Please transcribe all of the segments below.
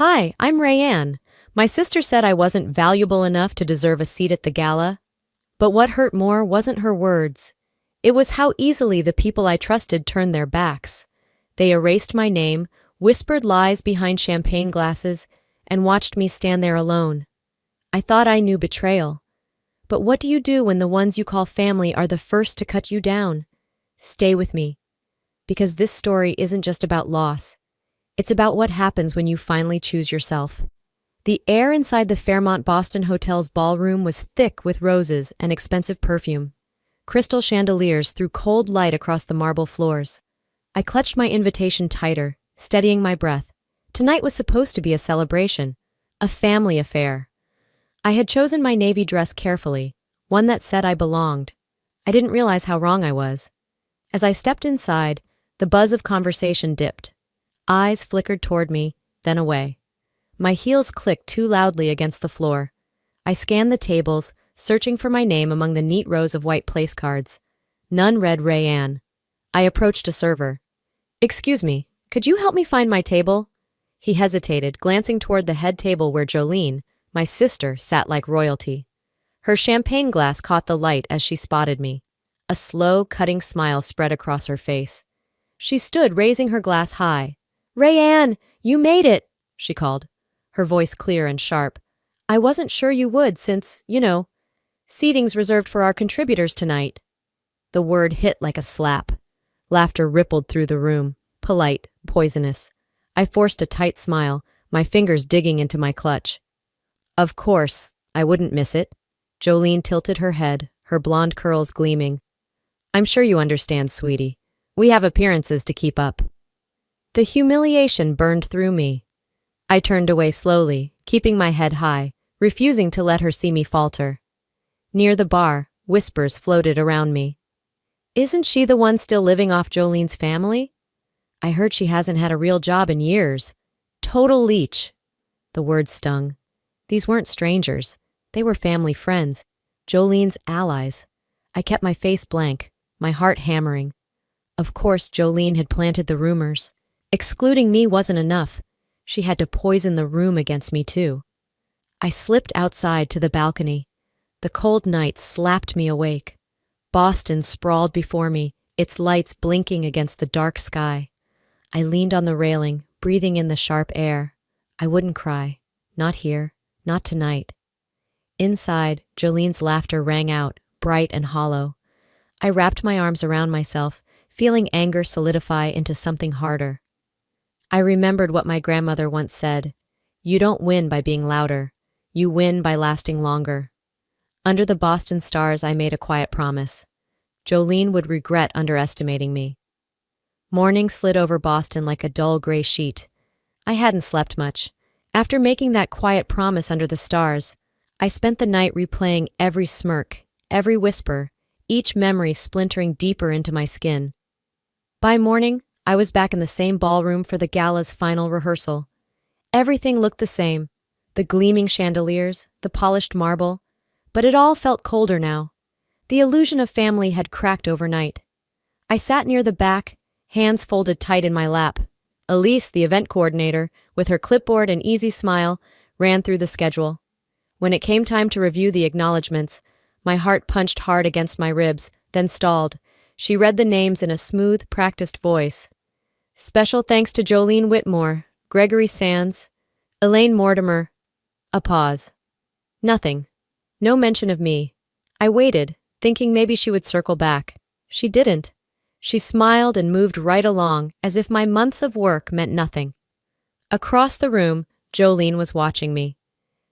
Hi, I'm Rayanne. My sister said I wasn't valuable enough to deserve a seat at the gala. But what hurt more wasn't her words. It was how easily the people I trusted turned their backs. They erased my name, whispered lies behind champagne glasses, and watched me stand there alone. I thought I knew betrayal. But what do you do when the ones you call family are the first to cut you down? Stay with me. Because this story isn't just about loss. It's about what happens when you finally choose yourself. The air inside the Fairmont Boston Hotel's ballroom was thick with roses and expensive perfume. Crystal chandeliers threw cold light across the marble floors. I clutched my invitation tighter, steadying my breath. Tonight was supposed to be a celebration, a family affair. I had chosen my navy dress carefully, one that said I belonged. I didn't realize how wrong I was. As I stepped inside, the buzz of conversation dipped. Eyes flickered toward me, then away. My heels clicked too loudly against the floor. I scanned the tables, searching for my name among the neat rows of white place cards. None read Rayanne. I approached a server. "Excuse me, could you help me find my table?" He hesitated, glancing toward the head table where Jolene, my sister, sat like royalty. Her champagne glass caught the light as she spotted me. A slow, cutting smile spread across her face. She stood, raising her glass high. "Rayanne, you made it!" she called, her voice clear and sharp. "I wasn't sure you would since, seating's reserved for our contributors tonight." The word hit like a slap. Laughter rippled through the room, polite, poisonous. I forced a tight smile, my fingers digging into my clutch. "Of course, I wouldn't miss it." Jolene tilted her head, her blonde curls gleaming. "I'm sure you understand, sweetie. We have appearances to keep up." The humiliation burned through me. I turned away slowly, keeping my head high, refusing to let her see me falter. Near the bar, whispers floated around me. "Isn't she the one still living off Jolene's family? I heard she hasn't had a real job in years. Total leech." The words stung. These weren't strangers. They were family friends, Jolene's allies. I kept my face blank, my heart hammering. Of course, Jolene had planted the rumors. Excluding me wasn't enough. She had to poison the room against me, too. I slipped outside to the balcony. The cold night slapped me awake. Boston sprawled before me, its lights blinking against the dark sky. I leaned on the railing, breathing in the sharp air. I wouldn't cry. Not here. Not tonight. Inside, Jolene's laughter rang out, bright and hollow. I wrapped my arms around myself, feeling anger solidify into something harder. I remembered what my grandmother once said, "You don't win by being louder. You win by lasting longer." Under the Boston stars, I made a quiet promise. Jolene would regret underestimating me. Morning slid over Boston like a dull gray sheet. I hadn't slept much. After making that quiet promise under the stars, I spent the night replaying every smirk, every whisper, each memory splintering deeper into my skin. By morning, I was back in the same ballroom for the gala's final rehearsal. Everything looked the same, the gleaming chandeliers, the polished marble, but it all felt colder now. The illusion of family had cracked overnight. I sat near the back, hands folded tight in my lap. Elise, the event coordinator, with her clipboard and easy smile, ran through the schedule. When it came time to review the acknowledgments, my heart punched hard against my ribs, then stalled. She read the names in a smooth, practiced voice. "Special thanks to Jolene Whitmore, Gregory Sands, Elaine Mortimer." A pause. Nothing. No mention of me. I waited, thinking maybe she would circle back. She didn't. She smiled and moved right along, as if my months of work meant nothing. Across the room, Jolene was watching me.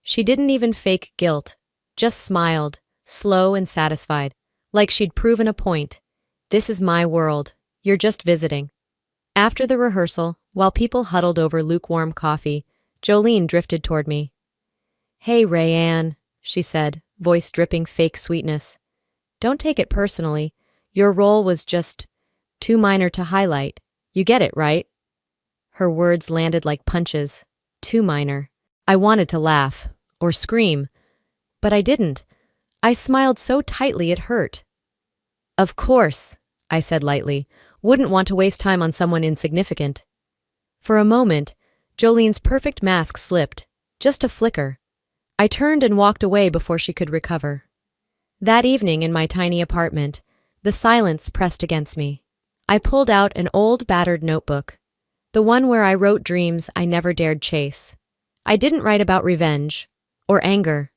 She didn't even fake guilt, just smiled, slow and satisfied, like she'd proven a point. "This is my world. You're just visiting." After the rehearsal, while people huddled over lukewarm coffee, Jolene drifted toward me. "Hey, Rayanne," she said, voice dripping fake sweetness. "Don't take it personally. Your role was just too minor to highlight. You get it, right?" Her words landed like punches. Too minor. I wanted to laugh, or scream, but I didn't. I smiled so tightly it hurt. "Of course," I said lightly, "wouldn't want to waste time on someone insignificant." For a moment, Jolene's perfect mask slipped. Just a flicker. I turned and walked away before she could recover. That evening in my tiny apartment, the silence pressed against me. I pulled out an old battered notebook, the one where I wrote dreams I never dared chase. I didn't write about revenge or anger.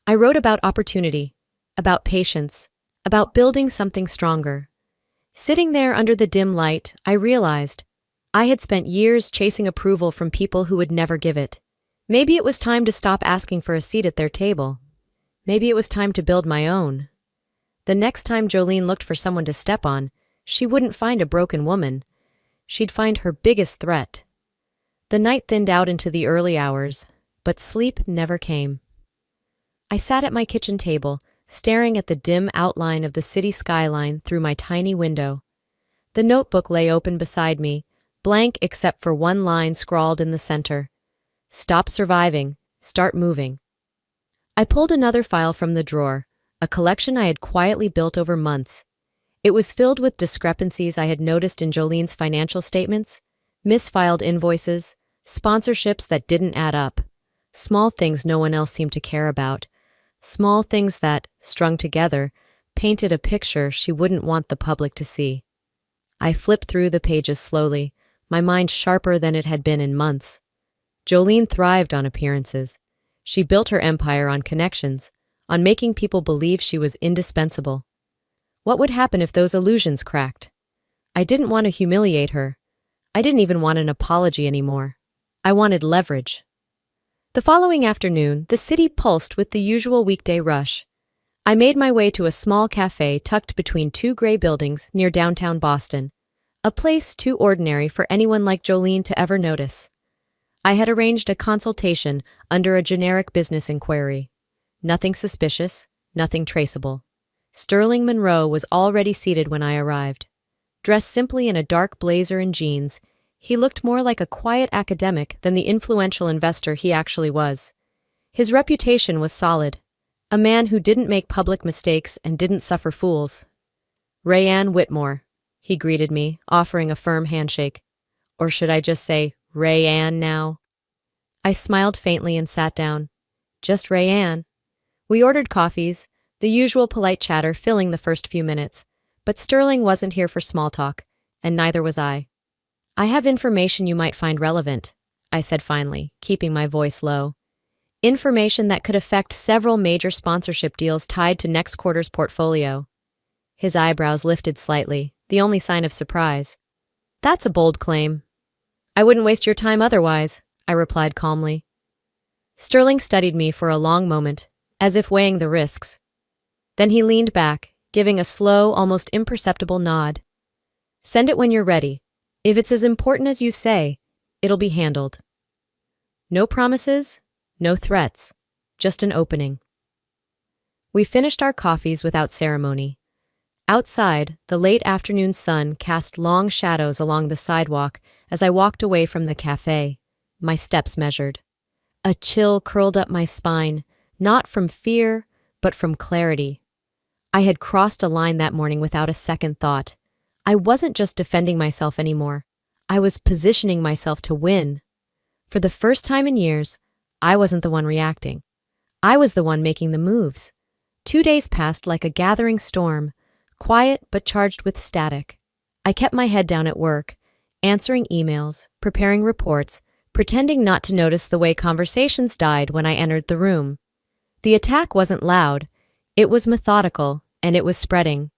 I wrote about opportunity, about patience, about building something stronger. Sitting there under the dim light, I realized I had spent years chasing approval from people who would never give it. Maybe it was time to stop asking for a seat at their table. Maybe it was time to build my own. The next time Jolene looked for someone to step on, she wouldn't find a broken woman. She'd find her biggest threat. The night thinned out into the early hours, but sleep never came. I sat at my kitchen table, staring at the dim outline of the city skyline through my tiny window. The notebook lay open beside me, blank except for one line scrawled in the center. Stop surviving, start moving. I pulled another file from the drawer, a collection I had quietly built over months. It was filled with discrepancies I had noticed in Jolene's financial statements, misfiled invoices, sponsorships that didn't add up, small things no one else seemed to care about, small things that, strung together, painted a picture she wouldn't want the public to see. I flipped through the pages slowly, my mind sharper than it had been in months. Jolene thrived on appearances. She built her empire on connections, on making people believe she was indispensable. What would happen if those illusions cracked? I didn't want to humiliate her. I didn't even want an apology anymore. I wanted leverage. The following afternoon, the city pulsed with the usual weekday rush. I made my way to a small cafe tucked between two gray buildings near downtown Boston, a place too ordinary for anyone like Jolene to ever notice. I had arranged a consultation under a generic business inquiry. Nothing suspicious, nothing traceable. Sterling Monroe was already seated when I arrived. Dressed simply in a dark blazer and jeans, he looked more like a quiet academic than the influential investor he actually was. His reputation was solid. A man who didn't make public mistakes and didn't suffer fools. Rayanne Whitmore, he greeted me, offering a firm handshake. Or should I just say, Rayanne now? I smiled faintly and sat down. Just Rayanne. We ordered coffees, the usual polite chatter filling the first few minutes, but Sterling wasn't here for small talk, and neither was I. I have information you might find relevant, I said finally, keeping my voice low. Information that could affect several major sponsorship deals tied to next quarter's portfolio. His eyebrows lifted slightly, the only sign of surprise. That's a bold claim. I wouldn't waste your time otherwise, I replied calmly. Sterling studied me for a long moment, as if weighing the risks. Then he leaned back, giving a slow, almost imperceptible nod. Send it when you're ready. If it's as important as you say, it'll be handled. No promises, no threats, just an opening. We finished our coffees without ceremony. Outside, the late afternoon sun cast long shadows along the sidewalk as I walked away from the cafe, my steps measured. A chill curled up my spine, not from fear, but from clarity. I had crossed a line that morning without a second thought. I wasn't just defending myself anymore. I was positioning myself to win. For the first time in years, I wasn't the one reacting. I was the one making the moves. 2 days passed like a gathering storm, quiet but charged with static. I kept my head down at work, answering emails, preparing reports, pretending not to notice the way conversations died when I entered the room. The attack wasn't loud. It was methodical, and it was spreading.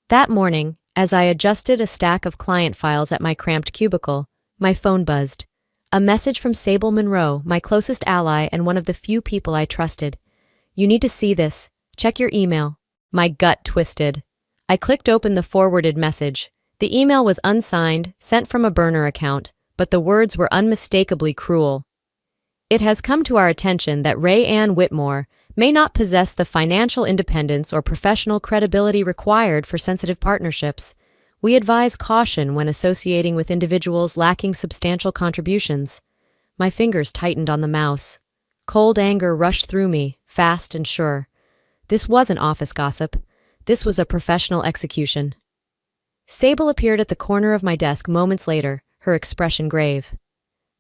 That morning, as I adjusted a stack of client files at my cramped cubicle, my phone buzzed. A message from Sable Monroe, my closest ally and one of the few people I trusted. You need to see this. Check your email. My gut twisted. I clicked open the forwarded message. The email was unsigned, sent from a burner account, but the words were unmistakably cruel. It has come to our attention that Rayanne Whitmore may not possess the financial independence or professional credibility required for sensitive partnerships. We advise caution when associating with individuals lacking substantial contributions. My fingers tightened on the mouse. Cold anger rushed through me, fast and sure. This wasn't office gossip. This was a professional execution. Sable appeared at the corner of my desk moments later, her expression grave.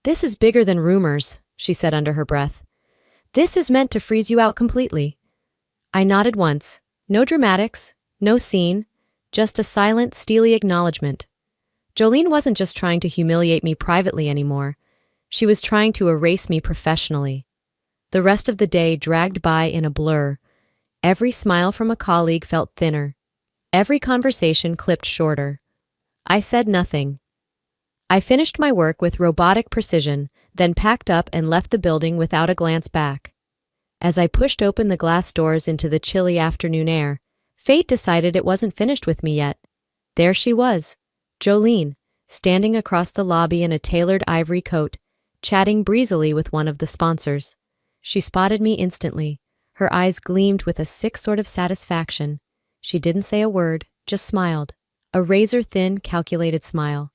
"This is bigger than rumors," she said under her breath. "This is meant to freeze you out completely." I nodded once. No dramatics, no scene, just a silent, steely acknowledgement. Jolene wasn't just trying to humiliate me privately anymore. She was trying to erase me professionally. The rest of the day dragged by in a blur. Every smile from a colleague felt thinner. Every conversation clipped shorter. I said nothing. I finished my work with robotic precision, then packed up and left the building without a glance back. As I pushed open the glass doors into the chilly afternoon air, fate decided it wasn't finished with me yet. There she was, Jolene, standing across the lobby in a tailored ivory coat, chatting breezily with one of the sponsors. She spotted me instantly. Her eyes gleamed with a sick sort of satisfaction. She didn't say a word, just smiled. A razor-thin, calculated smile.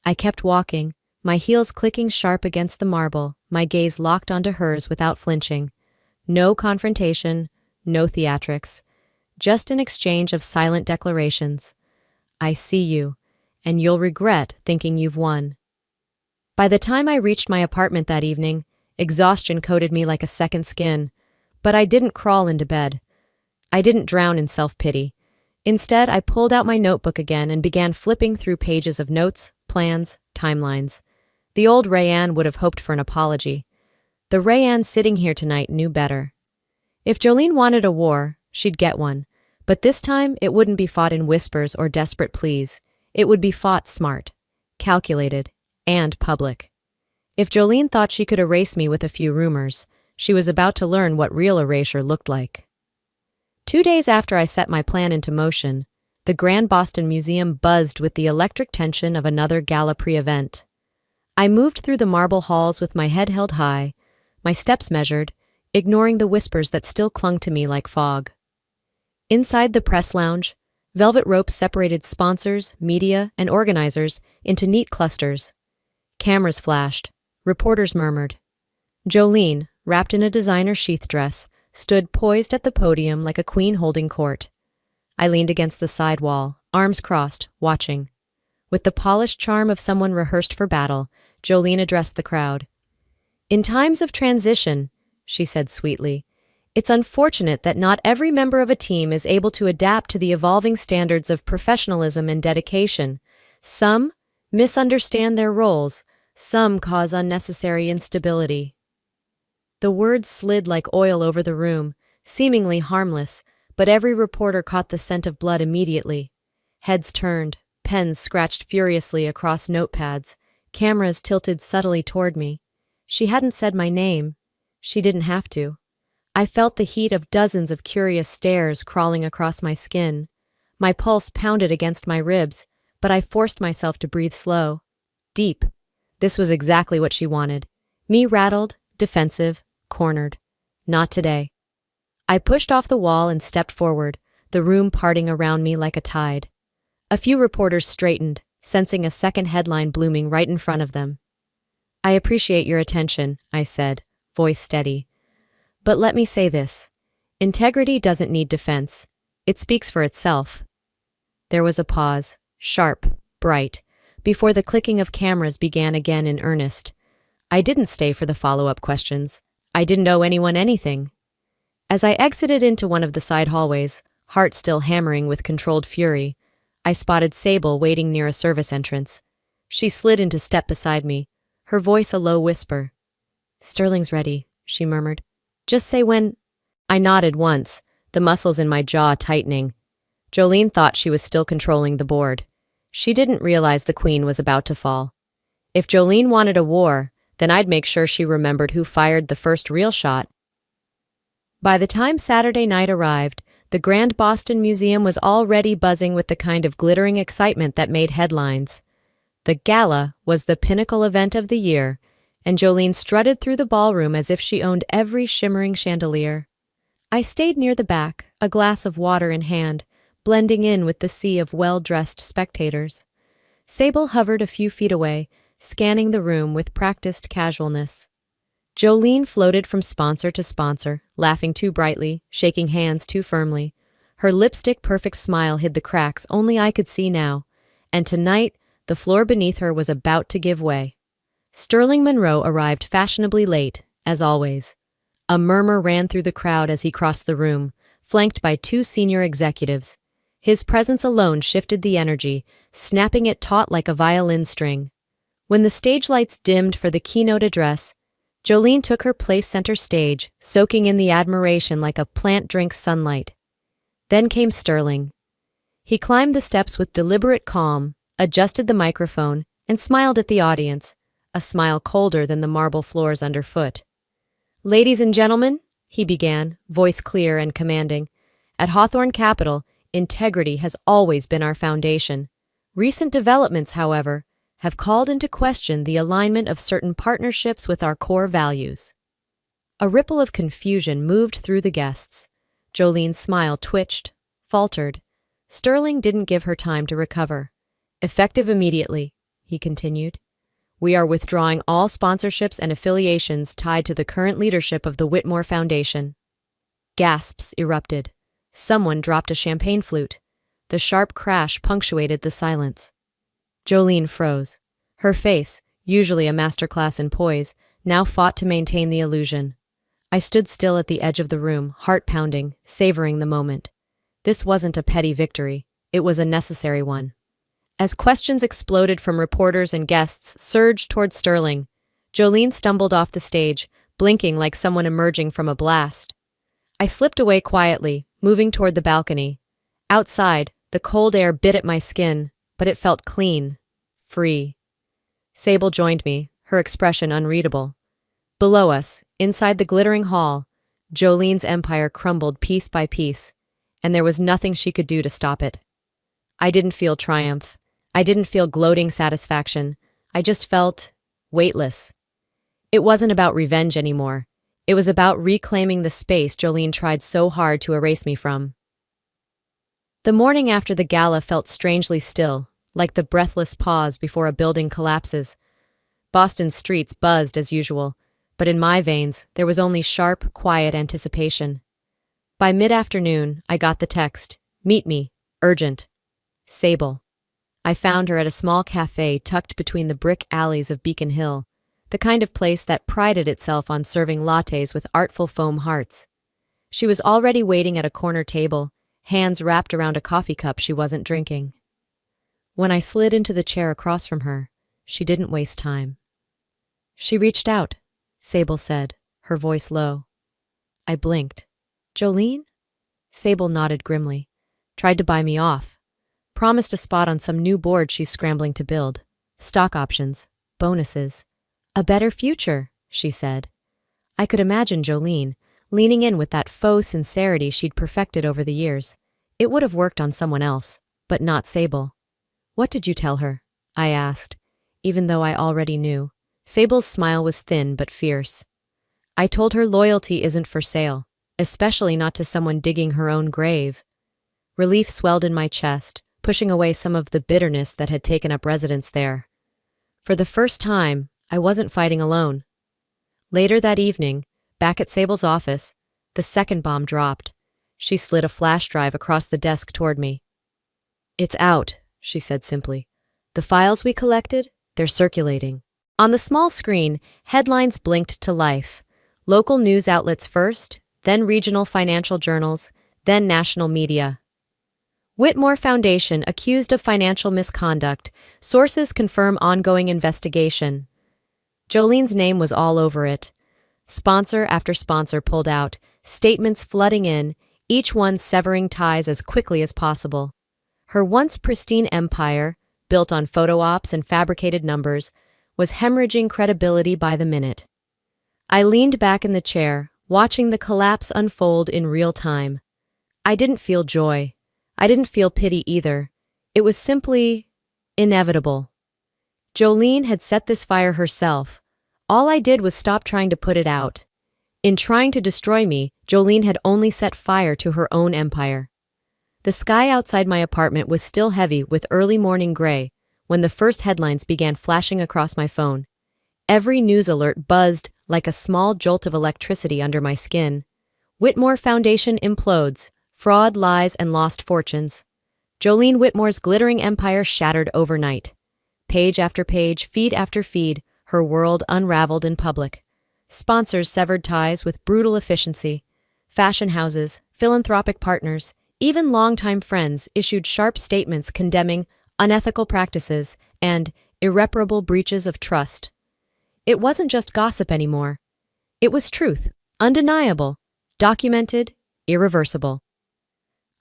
I kept walking, my heels clicking sharp against the marble, my gaze locked onto hers without flinching. No confrontation, no theatrics. Just an exchange of silent declarations. I see you, and you'll regret thinking you've won. By the time I reached my apartment that evening, exhaustion coated me like a second skin. But I didn't crawl into bed. I didn't drown in self-pity. Instead, I pulled out my notebook again and began flipping through pages of notes, plans, timelines. The old Rayanne would have hoped for an apology. The Rayanne sitting here tonight knew better. If Jolene wanted a war, she'd get one. But this time, it wouldn't be fought in whispers or desperate pleas. It would be fought smart, calculated, and public. If Jolene thought she could erase me with a few rumors, she was about to learn what real erasure looked like. 2 days after I set my plan into motion, the Grand Boston Museum buzzed with the electric tension of another Gala pre-event. I moved through the marble halls with my head held high, my steps measured, ignoring the whispers that still clung to me like fog. Inside the press lounge, velvet ropes separated sponsors, media, and organizers into neat clusters. Cameras flashed. Reporters murmured. Jolene, wrapped in a designer sheath dress, stood poised at the podium like a queen holding court. I leaned against the side wall, arms crossed, watching. With the polished charm of someone rehearsed for battle, Jolene addressed the crowd. "In times of transition," she said sweetly, "it's unfortunate that not every member of a team is able to adapt to the evolving standards of professionalism and dedication. Some misunderstand their roles, some cause unnecessary instability." The words slid like oil over the room, seemingly harmless, but every reporter caught the scent of blood immediately. Heads turned, pens scratched furiously across notepads, cameras tilted subtly toward me. She hadn't said my name. She didn't have to. I felt the heat of dozens of curious stares crawling across my skin. My pulse pounded against my ribs, but I forced myself to breathe slow, deep. This was exactly what she wanted. Me rattled, defensive, cornered. Not today. I pushed off the wall and stepped forward, the room parting around me like a tide. A few reporters straightened, sensing a second headline blooming right in front of them. "I appreciate your attention," I said, voice steady. "But let me say this. Integrity doesn't need defense. It speaks for itself." There was a pause, sharp, bright, before the clicking of cameras began again in earnest. I didn't stay for the follow-up questions. I didn't owe anyone anything. As I exited into one of the side hallways, heart still hammering with controlled fury, I spotted Sable waiting near a service entrance. She slid into step beside me, her voice a low whisper. "Sterling's ready," she murmured. "Just say when—" I nodded once, the muscles in my jaw tightening. Jolene thought she was still controlling the board. She didn't realize the queen was about to fall. If Jolene wanted a war, then I'd make sure she remembered who fired the first real shot. By the time Saturday night arrived, the Grand Boston Museum was already buzzing with the kind of glittering excitement that made headlines. The Gala was the pinnacle event of the year, and Jolene strutted through the ballroom as if she owned every shimmering chandelier. I stayed near the back, a glass of water in hand, blending in with the sea of well-dressed spectators. Sable hovered a few feet away, scanning the room with practiced casualness. Jolene floated from sponsor to sponsor, laughing too brightly, shaking hands too firmly. Her lipstick-perfect smile hid the cracks only I could see now, and tonight the floor beneath her was about to give way. Sterling Monroe arrived fashionably late, as always. A murmur ran through the crowd as he crossed the room, flanked by two senior executives. His presence alone shifted the energy, snapping it taut like a violin string. When the stage lights dimmed for the keynote address, Jolene took her place center stage, soaking in the admiration like a plant drinks sunlight. Then came Sterling. He climbed the steps with deliberate calm, adjusted the microphone, and smiled at the audience, a smile colder than the marble floors underfoot. "Ladies and gentlemen," he began, voice clear and commanding, "at Hawthorne Capital, integrity has always been our foundation. Recent developments, however, have called into question the alignment of certain partnerships with our core values." A ripple of confusion moved through the guests. Jolene's smile twitched, faltered. Sterling didn't give her time to recover. "Effective immediately," he continued. "We are withdrawing all sponsorships and affiliations tied to the current leadership of the Whitmore Foundation." Gasps erupted. Someone dropped a champagne flute. The sharp crash punctuated the silence. Jolene froze. Her face, usually a masterclass in poise, now fought to maintain the illusion. I stood still at the edge of the room, heart pounding, savoring the moment. This wasn't a petty victory. It was a necessary one. As questions exploded from reporters and guests surged toward Sterling, Jolene stumbled off the stage, blinking like someone emerging from a blast. I slipped away quietly, moving toward the balcony. Outside, the cold air bit at my skin, but it felt clean, free. Sable joined me, her expression unreadable. Below us, inside the glittering hall, Jolene's empire crumbled piece by piece, and there was nothing she could do to stop it. I didn't feel triumph. I didn't feel gloating satisfaction. I just felt weightless. It wasn't about revenge anymore. It was about reclaiming the space Jolene tried so hard to erase me from. The morning after the gala felt strangely still, like the breathless pause before a building collapses. Boston's streets buzzed as usual, but in my veins there was only sharp, quiet anticipation. By mid-afternoon, I got the text, "Meet me, urgent." Sable. I found her at a small cafe tucked between the brick alleys of Beacon Hill, the kind of place that prided itself on serving lattes with artful foam hearts. She was already waiting at a corner table, hands wrapped around a coffee cup she wasn't drinking. When I slid into the chair across from her, she didn't waste time. "She reached out," Sable said, her voice low. I blinked. "Jolene?" Sable nodded grimly. "Tried to buy me off. Promised a spot on some new board she's scrambling to build. Stock options, bonuses. A better future," she said. I could imagine Jolene, leaning in with that faux sincerity she'd perfected over the years. It would have worked on someone else, but not Sable. "What did you tell her?" I asked, even though I already knew. Sable's smile was thin but fierce. "I told her loyalty isn't for sale, especially not to someone digging her own grave." Relief swelled in my chest, pushing away some of the bitterness that had taken up residence there. For the first time, I wasn't fighting alone. Later that evening, back at Sable's office, the second bomb dropped. She slid a flash drive across the desk toward me. "It's out," she said simply. "The files we collected, they're circulating." On the small screen, headlines blinked to life. Local news outlets first, then regional financial journals, then national media. Whitmore Foundation accused of financial misconduct. Sources confirm ongoing investigation. Jolene's name was all over it. Sponsor after sponsor pulled out, statements flooding in, each one severing ties as quickly as possible. Her once pristine empire, built on photo ops and fabricated numbers, was hemorrhaging credibility by the minute. I leaned back in the chair, watching the collapse unfold in real time. I didn't feel joy. I didn't feel pity either. It was simply inevitable. Jolene had set this fire herself. All I did was stop trying to put it out. In trying to destroy me, Jolene had only set fire to her own empire. The sky outside my apartment was still heavy with early morning gray when the first headlines began flashing across my phone. Every news alert buzzed like a small jolt of electricity under my skin. Whitmore Foundation implodes. Fraud, lies, and lost fortunes. Jolene Whitmore's glittering empire shattered overnight. Page after page, feed after feed, Her world unraveled in public. Sponsors severed ties with brutal efficiency. Fashion houses, philanthropic partners, even longtime friends issued sharp statements condemning unethical practices and irreparable breaches of trust. It wasn't just gossip anymore. It was truth, undeniable, documented, irreversible.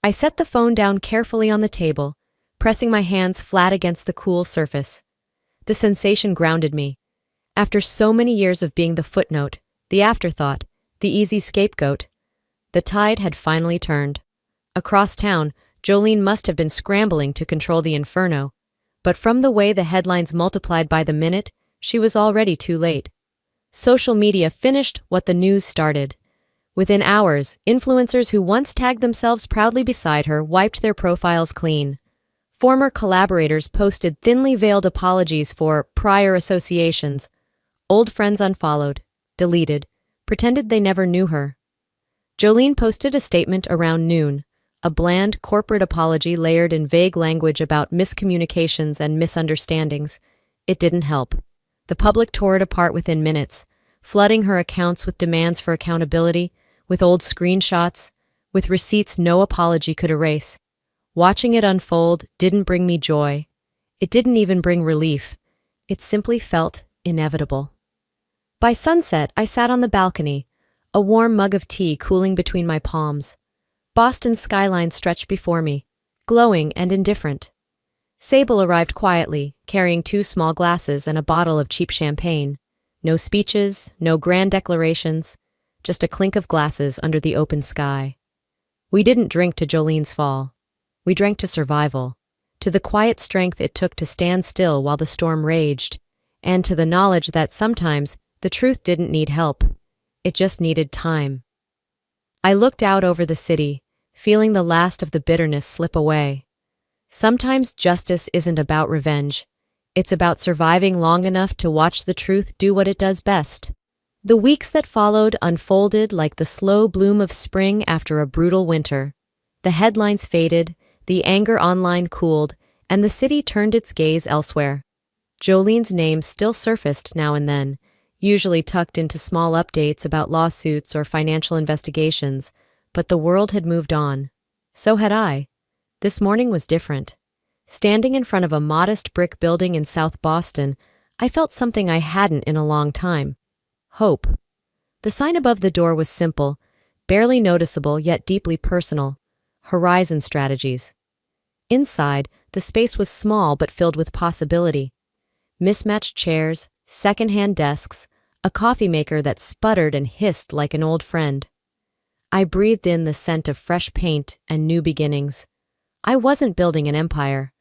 I set the phone down carefully on the table, pressing my hands flat against the cool surface. The sensation grounded me. After so many years of being the footnote, the afterthought, the easy scapegoat, the tide had finally turned. Across town, Jolene must have been scrambling to control the inferno, but from the way the headlines multiplied by the minute, she was already too late. Social media finished what the news started. Within hours, influencers who once tagged themselves proudly beside her wiped their profiles clean. Former collaborators posted thinly veiled apologies for prior associations. Old friends unfollowed, deleted, pretended they never knew her. Jolene posted a statement around noon, a bland corporate apology layered in vague language about miscommunications and misunderstandings. It didn't help. The public tore it apart within minutes, flooding her accounts with demands for accountability, with old screenshots, with receipts no apology could erase. Watching it unfold didn't bring me joy. It didn't even bring relief. It simply felt inevitable. By sunset, I sat on the balcony, a warm mug of tea cooling between my palms. Boston's skyline stretched before me, glowing and indifferent. Sable arrived quietly, carrying 2 small glasses and a bottle of cheap champagne. No speeches, no grand declarations, just a clink of glasses under the open sky. We didn't drink to Jolene's fall. We drank to survival, to the quiet strength it took to stand still while the storm raged, and to the knowledge that sometimes the truth didn't need help. It just needed time. I looked out over the city, feeling the last of the bitterness slip away. Sometimes justice isn't about revenge. It's about surviving long enough to watch the truth do what it does best. The weeks that followed unfolded like the slow bloom of spring after a brutal winter. The headlines faded, the anger online cooled, and the city turned its gaze elsewhere. Jolene's name still surfaced now and then, usually tucked into small updates about lawsuits or financial investigations, but the world had moved on. So had I. This morning was different. Standing in front of a modest brick building in South Boston, I felt something I hadn't in a long time. Hope. The sign above the door was simple, barely noticeable yet deeply personal. Horizon Strategies. Inside, the space was small but filled with possibility. Mismatched chairs, second-hand desks, a coffee maker that sputtered and hissed like an old friend. I breathed in the scent of fresh paint and new beginnings. I wasn't building an empire.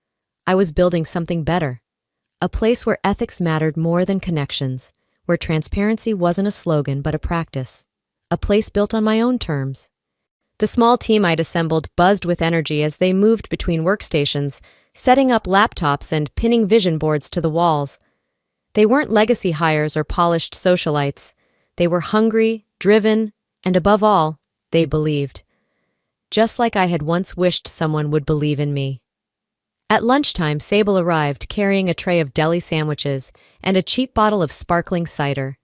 I was building something better. A place where ethics mattered more than connections, where transparency wasn't a slogan but a practice. A place built on my own terms. The small team I'd assembled buzzed with energy as they moved between workstations, setting up laptops and pinning vision boards to the walls. They weren't legacy hires or polished socialites. They were hungry, driven, and above all, they believed. Just like I had once wished someone would believe in me. At lunchtime, Sable arrived carrying a tray of deli sandwiches and a cheap bottle of sparkling cider.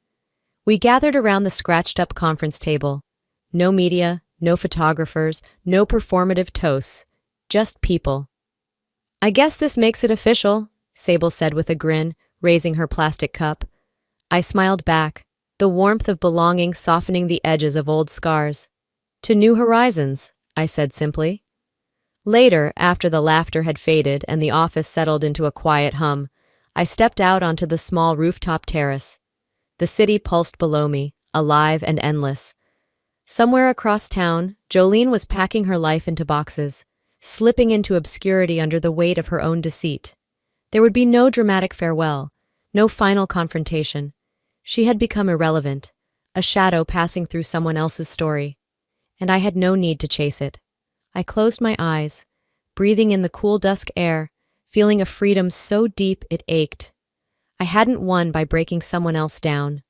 We gathered around the scratched-up conference table. No media, no photographers, no performative toasts, just people. "I guess this makes it official," Sable said with a grin, raising her plastic cup. I smiled back, the warmth of belonging softening the edges of old scars. "To new horizons," I said simply. Later, after the laughter had faded and the office settled into a quiet hum, I stepped out onto the small rooftop terrace. The city pulsed below me, alive and endless. Somewhere across town, Jolene was packing her life into boxes, slipping into obscurity under the weight of her own deceit. There would be no dramatic farewell, no final confrontation. She had become irrelevant, a shadow passing through someone else's story. And I had no need to chase it. I closed my eyes, breathing in the cool dusk air, feeling a freedom so deep it ached. I hadn't won by breaking someone else down.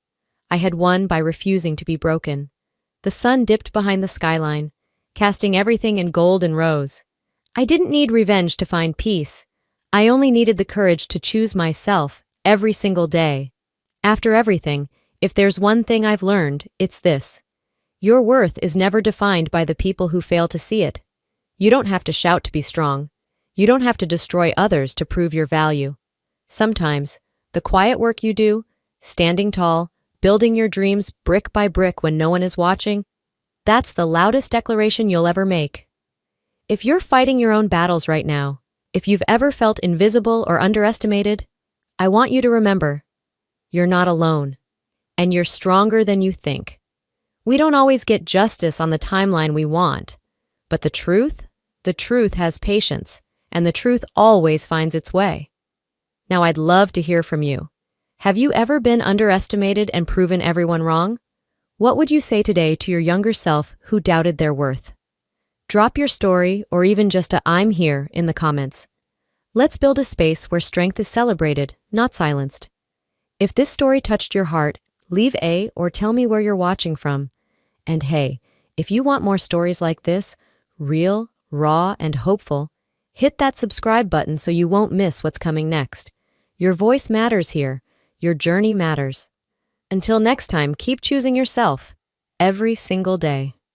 I had won by refusing to be broken. The sun dipped behind the skyline, casting everything in gold and rose. I didn't need revenge to find peace. I only needed the courage to choose myself every single day. After everything, if there's one thing I've learned, it's this. Your worth is never defined by the people who fail to see it. You don't have to shout to be strong. You don't have to destroy others to prove your value. Sometimes, the quiet work you do, standing tall, building your dreams brick by brick when no one is watching, that's the loudest declaration you'll ever make. If you're fighting your own battles right now, if you've ever felt invisible or underestimated, I want you to remember, you're not alone, and you're stronger than you think. We don't always get justice on the timeline we want, but the truth has patience, and the truth always finds its way. Now I'd love to hear from you. Have you ever been underestimated and proven everyone wrong? What would you say today to your younger self who doubted their worth? Drop your story or even just a "I'm here" in the comments. Let's build a space where strength is celebrated, not silenced. If this story touched your heart, leave a or tell me where you're watching from. And hey, if you want more stories like this, real, raw, and hopeful, hit that subscribe button so you won't miss what's coming next. Your voice matters here. Your journey matters. Until next time, keep choosing yourself every single day.